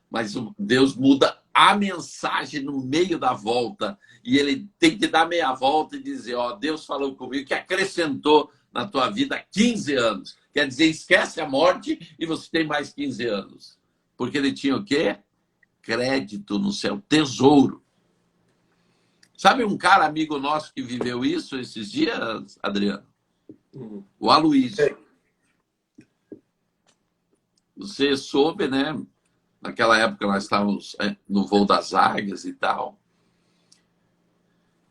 Mas Deus muda a mensagem no meio da volta. E ele tem que dar meia volta e dizer, ó, Deus falou comigo que acrescentou na tua vida 15 anos. Quer dizer, esquece a morte e você tem mais 15 anos. Porque ele tinha o quê? Crédito no céu, tesouro. Sabe um cara amigo nosso que viveu isso esses dias, Adriano? O Aloysio. Você soube, né? Naquela época nós estávamos no voo das águias e tal.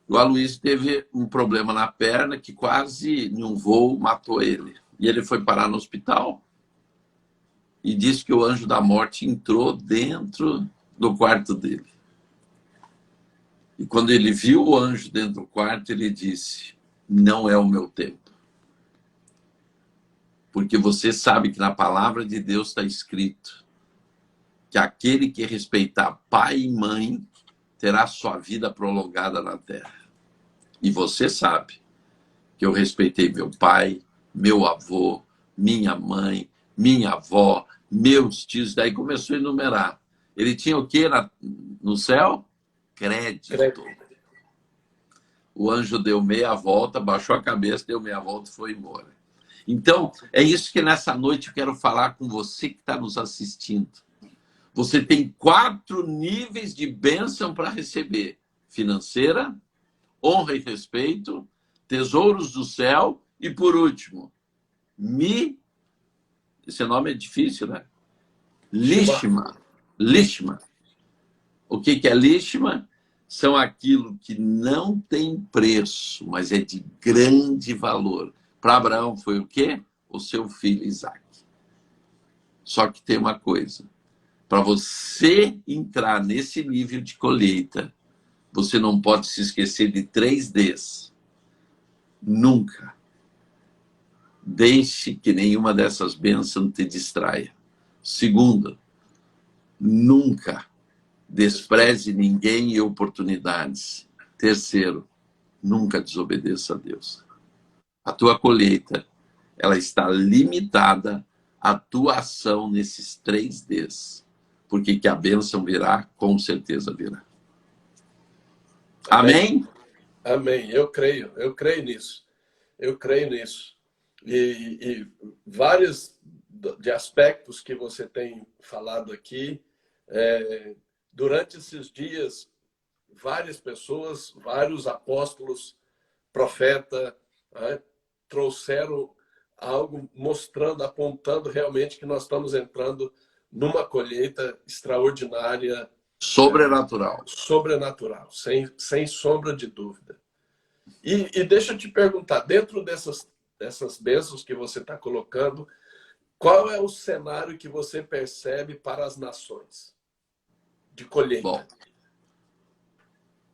O Aloysio teve um problema na perna que quase, em um voo, matou ele. E ele foi parar no hospital e disse que o anjo da morte entrou dentro do quarto dele. E quando ele viu o anjo dentro do quarto, ele disse, não é o meu tempo. Porque você sabe que na palavra de Deus está escrito que aquele que respeitar pai e mãe terá sua vida prolongada na terra. E você sabe que eu respeitei meu pai, meu avô, minha mãe, minha avó, meus tios. Daí começou a enumerar. Ele tinha o quê no céu? Crédito. O anjo deu meia volta, baixou a cabeça, deu meia volta e foi embora. Então, é isso que nessa noite eu quero falar com você que está nos assistindo. Você tem 4 níveis de bênção para receber: financeira, honra e respeito, tesouros do céu e, por último, esse nome é difícil, né? Lishma. Lishma. O que é lishma? São aquilo que não tem preço, mas é de grande valor. Para Abraão foi o quê? O seu filho Isaac. Só que tem uma coisa. Para você entrar nesse nível de colheita, você não pode se esquecer de 3 Ds. Nunca deixe que nenhuma dessas bênçãos te distraia. Segundo, nunca despreze ninguém e oportunidades. Terceiro, nunca desobedeça a Deus. A tua colheita, ela está limitada à tua ação nesses 3 Ds. Porque que a bênção virá, com certeza virá. Amém? Amém. Eu creio nisso. Eu creio nisso. E vários de aspectos que você tem falado aqui, durante esses dias, várias pessoas, vários apóstolos, profetas, trouxeram algo mostrando, apontando realmente que nós estamos entrando numa colheita extraordinária, sobrenatural. Sobrenatural, sem sombra de dúvida. E deixa eu te perguntar, dentro dessas bênçãos que você está colocando, qual é o cenário que você percebe para as nações de colheita? Bom,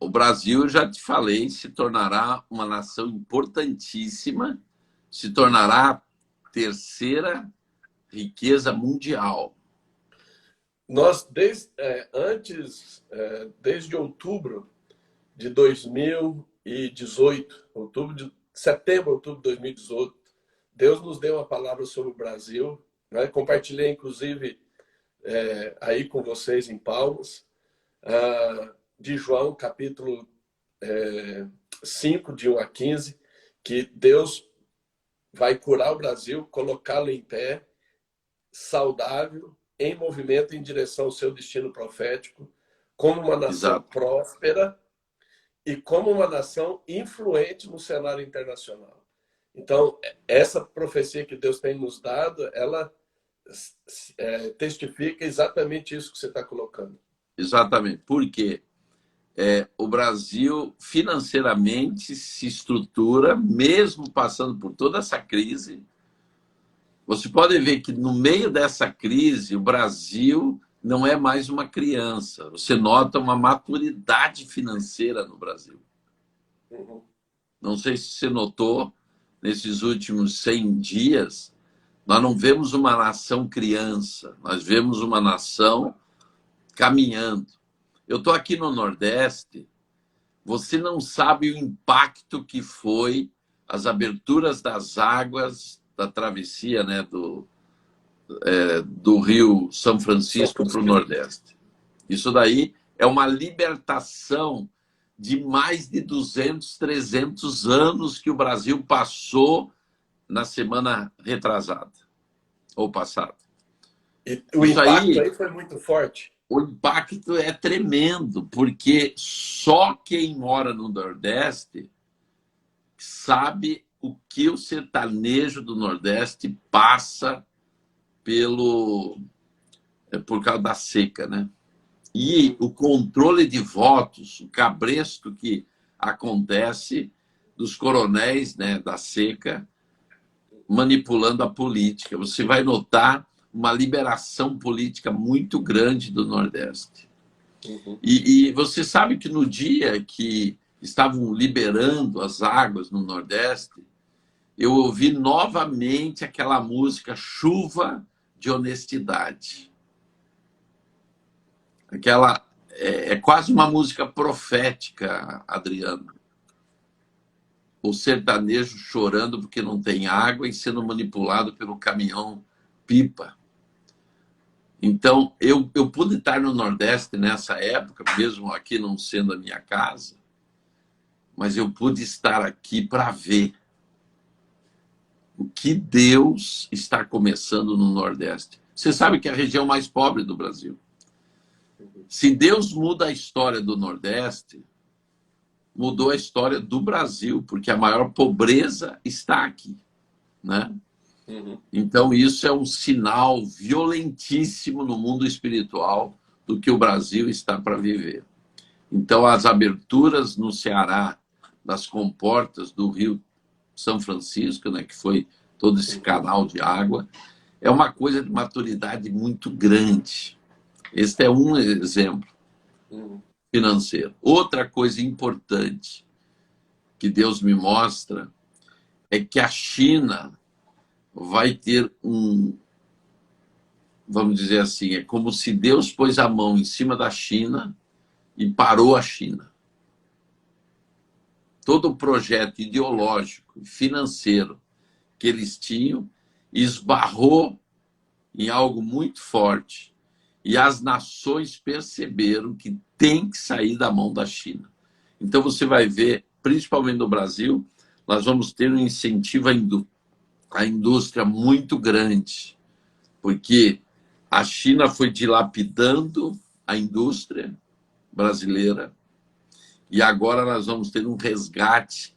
o Brasil, já te falei, se tornará uma nação importantíssima, se tornará a 3ª riqueza mundial. Nós, desde outubro de 2018, setembro, outubro de 2018, Deus nos deu uma palavra sobre o Brasil, né? Compartilhei, inclusive, aí com vocês em Palmas, de João, capítulo 5, de 1 a 15, que Deus vai curar o Brasil, colocá-lo em pé, saudável, em movimento em direção ao seu destino profético, como uma nação Exato. próspera e como uma nação influente no cenário internacional. Então, essa profecia que Deus tem nos dado, ela testifica exatamente isso que você está colocando. Exatamente. Por quê? O Brasil financeiramente se estrutura, mesmo passando por toda essa crise. Você pode ver que no meio dessa crise, o Brasil não é mais uma criança. Você nota uma maturidade financeira no Brasil. Uhum. Não sei se você notou, nesses últimos 100 dias, nós não vemos uma nação criança, nós vemos uma nação caminhando. Eu estou aqui no Nordeste, você não sabe o impacto que foi as aberturas das águas da travessia, né, do Rio São Francisco para o Nordeste. Isso daí é uma libertação de mais de 200, 300 anos que o Brasil passou na semana retrasada, ou passada. E o impacto aí foi muito forte. O impacto é tremendo, porque só quem mora no Nordeste sabe o que o sertanejo do Nordeste passa por causa da seca, né? E o controle de votos, o cabresto que acontece dos coronéis, né, da seca, manipulando a política. Você vai notar uma liberação política muito grande do Nordeste. Uhum. E você sabe que no dia que estavam liberando as águas no Nordeste, eu ouvi novamente aquela música Chuva de Honestidade. Aquela é quase uma música profética, Adriano. O sertanejo chorando porque não tem água e sendo manipulado pelo caminhão pipa. Então, eu pude estar no Nordeste nessa época, mesmo aqui não sendo a minha casa, mas eu pude estar aqui para ver o que Deus está começando no Nordeste. Você sabe que é a região mais pobre do Brasil. Se Deus muda a história do Nordeste, mudou a história do Brasil, porque a maior pobreza está aqui, né? Então, isso é um sinal violentíssimo no mundo espiritual do que o Brasil está para viver. Então, as aberturas no Ceará das comportas do Rio São Francisco, né, que foi todo esse canal de água, é uma coisa de maturidade muito grande. Este é um exemplo financeiro. Outra coisa importante que Deus me mostra é que a China vai ter vamos dizer assim, é como se Deus pôs a mão em cima da China e parou a China. Todo o projeto ideológico e financeiro que eles tinham esbarrou em algo muito forte. E as nações perceberam que tem que sair da mão da China. Então você vai ver, principalmente no Brasil, nós vamos ter um incentivo à indústria muito grande, porque a China foi dilapidando a indústria brasileira e agora nós vamos ter um resgate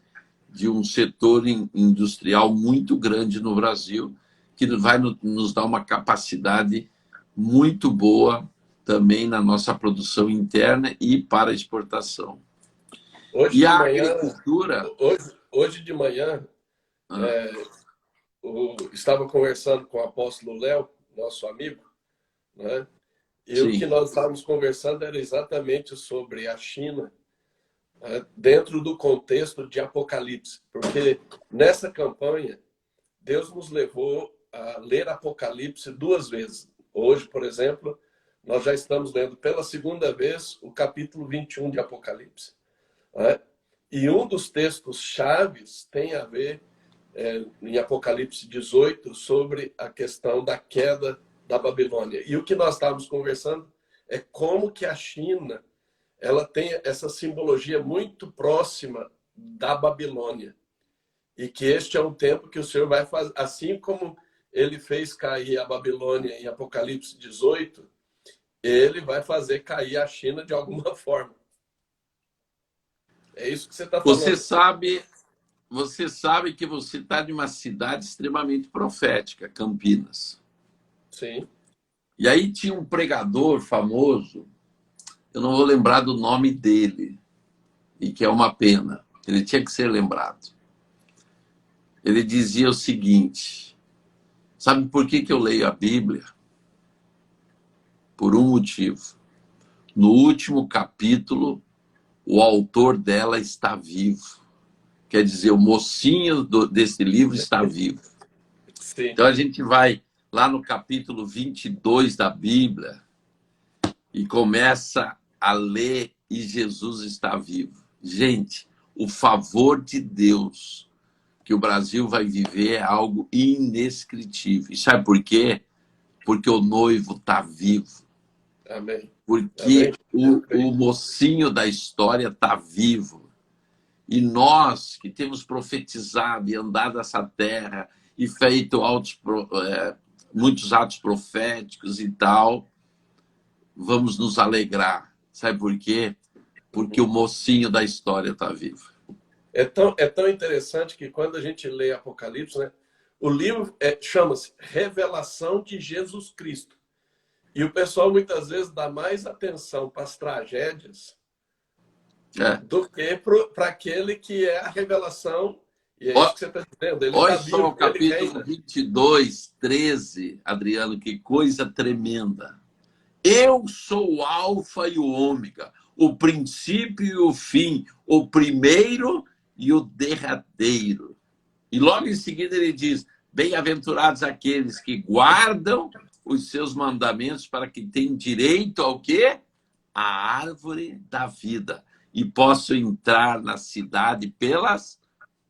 de um setor industrial muito grande no Brasil, que vai nos dar uma capacidade muito boa também na nossa produção interna e para exportação. Hoje E de a manhã, agricultura... hoje de manhã, estava conversando com o apóstolo Léo, nosso amigo, né? E Sim. o que nós estávamos conversando era exatamente sobre a China, né, dentro do contexto de Apocalipse, porque nessa campanha Deus nos levou a ler Apocalipse 2 vezes. Hoje, por exemplo, nós já estamos lendo pela segunda vez o capítulo 21 de Apocalipse, né? E um dos textos chaves tem a ver em Apocalipse 18 sobre a questão da queda da Babilônia. E o que nós estávamos conversando é como que a China ela tem essa simbologia muito próxima da Babilônia. E que este é um tempo que o Senhor vai fazer, assim como ele fez cair a Babilônia em Apocalipse 18, ele vai fazer cair a China de alguma forma. É isso que você está falando. Você sabe que você está em uma cidade extremamente profética, Campinas. Sim. E aí tinha um pregador famoso, eu não vou lembrar do nome dele, e que é uma pena, ele tinha que ser lembrado. Ele dizia o seguinte: sabe por que eu leio a Bíblia? Por um motivo. No último capítulo, o autor dela está vivo. Quer dizer, o mocinho desse livro está vivo. Sim. Então a gente vai lá no capítulo 22 da Bíblia e começa a ler e Jesus está vivo. Gente, o favor de Deus que o Brasil vai viver é algo indescritível. E sabe por quê? Porque o noivo está vivo. Amém. Porque Amém. o mocinho da história está vivo. E nós que temos profetizado e andado nessa terra e feito muitos atos proféticos e tal, vamos nos alegrar. Sabe por quê? Porque o mocinho da história está vivo. É tão interessante que quando a gente lê Apocalipse, né, o livro chama-se Revelação de Jesus Cristo. E o pessoal muitas vezes dá mais atenção para as tragédias do que para aquele que é a revelação. E é isso que você está dizendo. Ele Olha está só vivo, o capítulo 22, 13, Adriano, que coisa tremenda. Eu sou o alfa e o ômega, o princípio e o fim, o primeiro e o derradeiro. E logo em seguida ele diz: bem-aventurados aqueles que guardam os seus mandamentos para que tenham direito ao quê? A árvore da vida e possam entrar na cidade pelas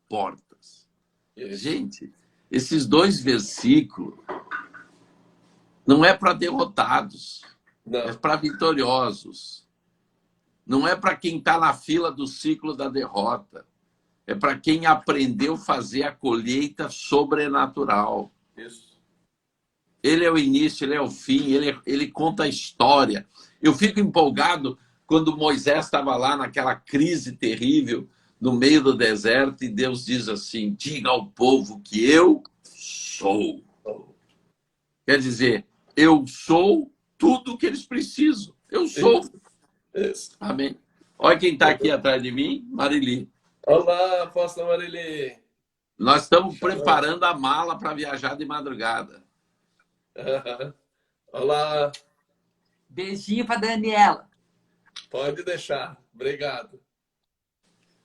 portas. Isso. Gente, esses 2 versículos Não é para derrotados, é Não. para vitoriosos. Não é para quem está na fila do ciclo da derrota. É para quem aprendeu a fazer a colheita sobrenatural. Isso. Ele é o início, ele é o fim, ele conta a história. Eu fico empolgado quando Moisés estava lá naquela crise terrível, no meio do deserto, e Deus diz assim: diga ao povo que eu sou. Quer dizer, eu sou tudo o que eles precisam. Eu sou. Isso. Isso. Amém. Olha quem está aqui atrás de mim, Marili. Olá, apóstolo Marili. Nós estamos preparando a mala para viajar de madrugada. Olá. Beijinho para Daniela. Pode deixar. Obrigado.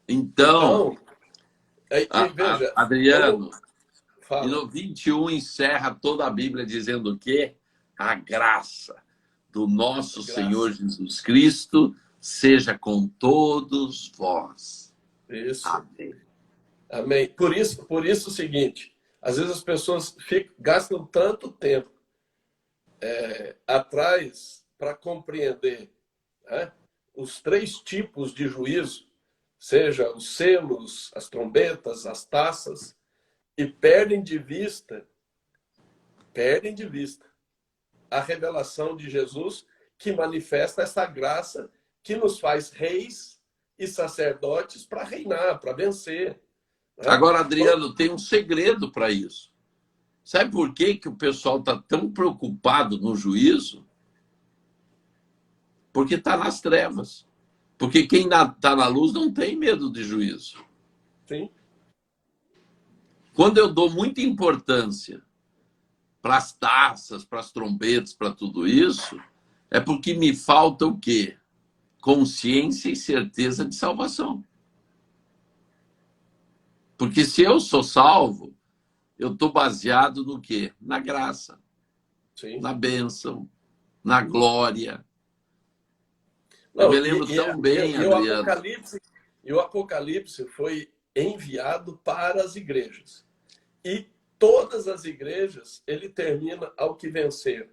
Então, veja, Adriano, fala. e no 21 encerra toda a Bíblia dizendo que a graça do nosso Senhor Jesus Cristo seja com todos vós. Isso. Amém. Amém. Por isso o seguinte, às vezes as pessoas gastam tanto tempo atrás para compreender, né, os 3 tipos de juízo, seja os selos, as trombetas, as taças, e perdem de vista a revelação de Jesus, que manifesta essa graça que nos faz reis e sacerdotes para reinar, para vencer. Né? Agora, Adriano, tem um segredo para isso. Sabe por que o pessoal está tão preocupado no juízo? Porque está nas trevas. Porque quem está na luz não tem medo de juízo. Sim. Quando eu dou muita importância para as taças, para as trombetas, para tudo isso, é porque me falta o quê? Consciência e certeza de salvação. Porque se eu sou salvo, eu estou baseado no quê? Na graça, Sim. na bênção, na glória. Não, eu me lembro tão bem, Adriano. O Apocalipse foi enviado para as igrejas. E todas as igrejas, ele termina ao que vencer.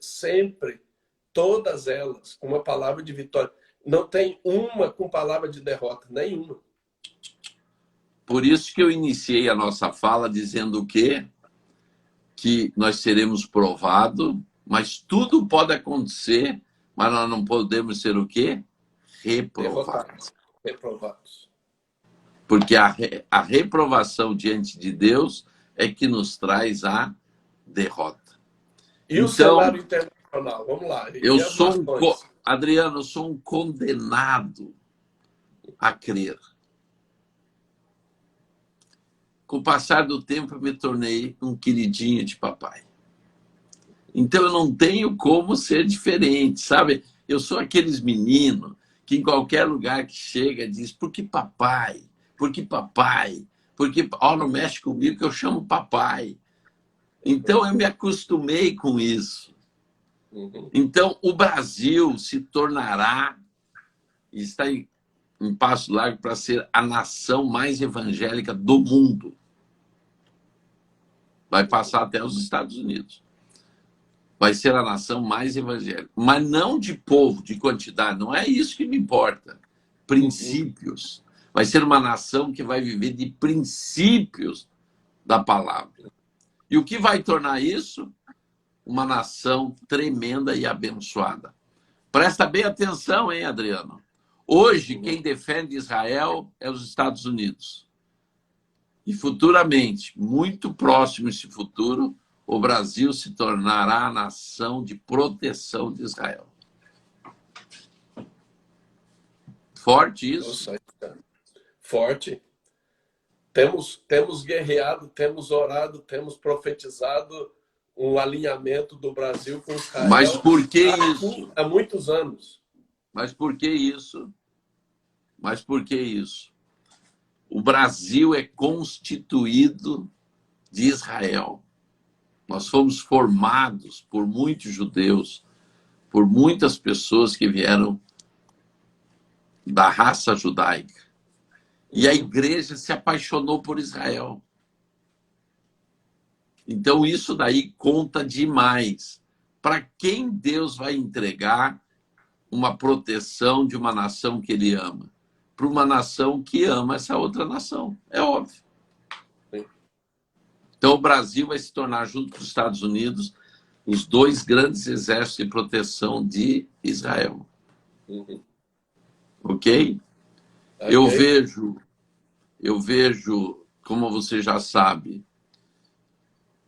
Sempre, todas elas, com uma palavra de vitória. Não tem uma com palavra de derrota, nenhuma. Por isso que eu iniciei a nossa fala dizendo o quê? Que nós seremos provados, mas tudo pode acontecer, mas nós não podemos ser o quê? Reprovados. Reprovados. Porque a reprovação diante de Deus é que nos traz a derrota. E o cenário internacional? Vamos lá. Adriano, eu sou um condenado a crer. Com o passar do tempo, eu me tornei um queridinho de papai. Então, eu não tenho como ser diferente, sabe? Eu sou aqueles meninos que em qualquer lugar que chega diz, por que papai? Por que papai? Porque não mexe comigo que eu chamo papai. Então, eu me acostumei com isso. Então, o Brasil se tornará, e está em passo largo para ser a nação mais evangélica do mundo. Vai passar até os Estados Unidos. Vai ser a nação mais evangélica. Mas não de povo, de quantidade. Não é isso que me importa. Princípios. Vai ser uma nação que vai viver de princípios da palavra. E o que vai tornar isso? Uma nação tremenda e abençoada. Presta bem atenção, hein, Adriano? Hoje, quem defende Israel é os Estados Unidos. E futuramente, muito próximo esse futuro, o Brasil se tornará a nação de proteção de Israel. Forte isso. Forte. Temos guerreado, temos orado, temos profetizado um alinhamento do Brasil com Israel. Mas por que isso? Há muitos anos. Mas por que isso? O Brasil é constituído de Israel. Nós fomos formados por muitos judeus, por muitas pessoas que vieram da raça judaica. E a igreja se apaixonou por Israel. Então, isso daí conta demais. para quem Deus vai entregar uma proteção de uma nação que ele ama? Para uma nação que ama essa outra nação. É óbvio. Então, o Brasil vai se tornar, junto com os Estados Unidos, os dois grandes exércitos de proteção de Israel. Ok? Eu vejo, como você já sabe,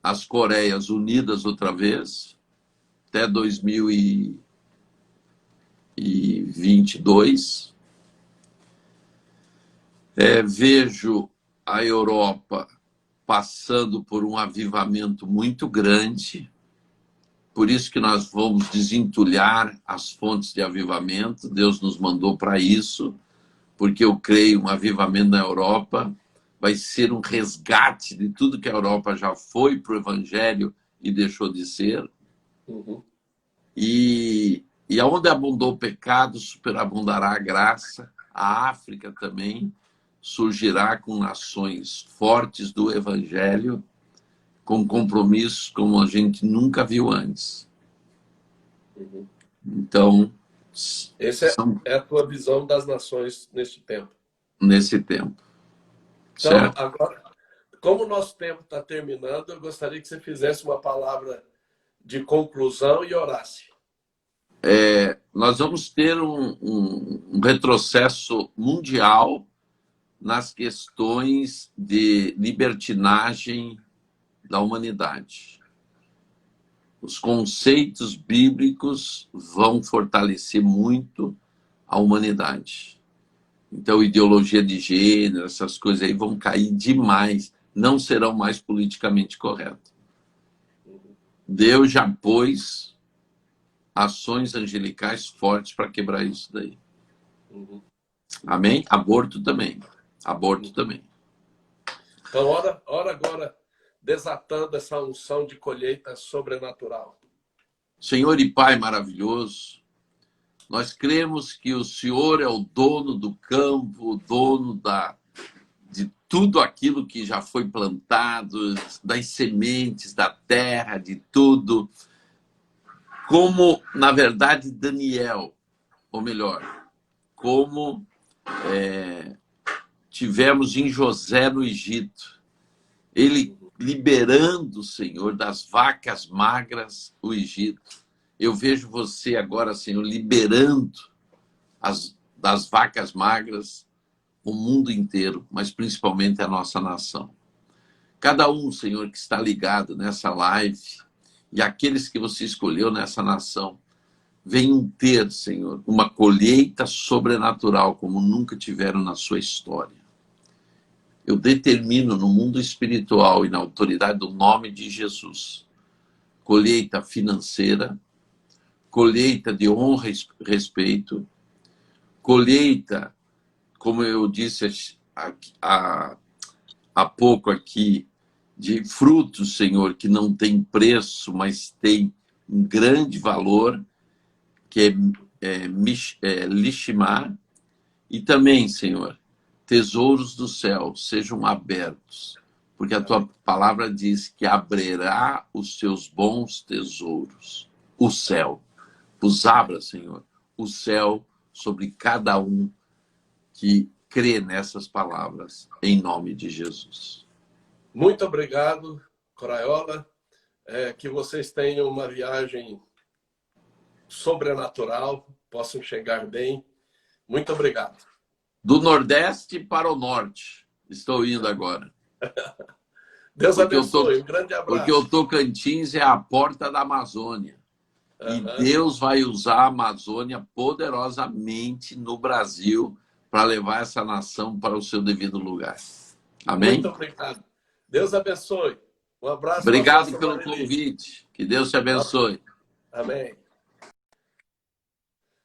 as Coreias unidas outra vez, até 2022. Vejo a Europa passando por um avivamento muito grande. Por isso que nós vamos desentulhar as fontes de avivamento. Deus nos mandou para isso, porque eu creio um avivamento na Europa vai ser um resgate de tudo que a Europa já foi para o Evangelho e deixou de ser. E aonde abundou o pecado, superabundará a graça. A África também surgirá com nações fortes do Evangelho, com compromissos como a gente nunca viu antes. Então, essa é a tua visão das nações neste tempo. Nesse tempo. Então, certo? agora, como o nosso tempo está terminando, eu gostaria que você fizesse uma palavra de conclusão e orasse. Nós vamos ter um retrocesso mundial nas questões de libertinagem da humanidade. Os conceitos bíblicos vão fortalecer muito a humanidade. Então, ideologia de gênero, essas coisas aí vão cair demais, não serão mais politicamente corretas. Deus já pôs ações angelicais fortes para quebrar isso daí. Amém? Aborto também. Aborto também. Então, ora agora, desatando essa unção de colheita sobrenatural. Senhor e Pai maravilhoso, nós cremos que o Senhor é o dono do campo, o dono de tudo aquilo que já foi plantado, das sementes, da terra, de tudo. Como, na verdade, Daniel, ou melhor, como tivemos em José no Egito, ele liberando, Senhor, das vacas magras o Egito. Eu vejo você agora, Senhor, liberando das vacas magras o mundo inteiro, mas principalmente a nossa nação. Cada um, Senhor, que está ligado nessa live e aqueles que você escolheu nessa nação, venham ter, Senhor, uma colheita sobrenatural como nunca tiveram na sua história. Eu determino no mundo espiritual e na autoridade do nome de Jesus, colheita financeira, colheita de honra e respeito, colheita, como eu disse há pouco aqui, de frutos, Senhor, que não tem preço, mas tem um grande valor, que é lishimá, e também, Senhor, tesouros do céu sejam abertos, porque a tua palavra diz que abrirá os seus bons tesouros, o céu. Os abra, Senhor, o céu sobre cada um que crê nessas palavras, em nome de Jesus. Muito obrigado, Coraiola. Que vocês tenham uma viagem sobrenatural, possam chegar bem. Muito obrigado. Do Nordeste para o Norte, estou indo agora. Deus abençoe, um grande abraço. Porque o Tocantins é a porta da Amazônia. E Deus vai usar a Amazônia poderosamente no Brasil para levar essa nação para o seu devido lugar. Amém? Muito obrigado. Deus abençoe. Um abraço. Obrigado pelo convite. Que Deus te abençoe. Amém.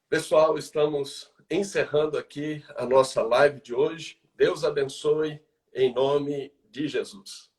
Pessoal, estamos encerrando aqui a nossa live de hoje. Deus abençoe em nome de Jesus.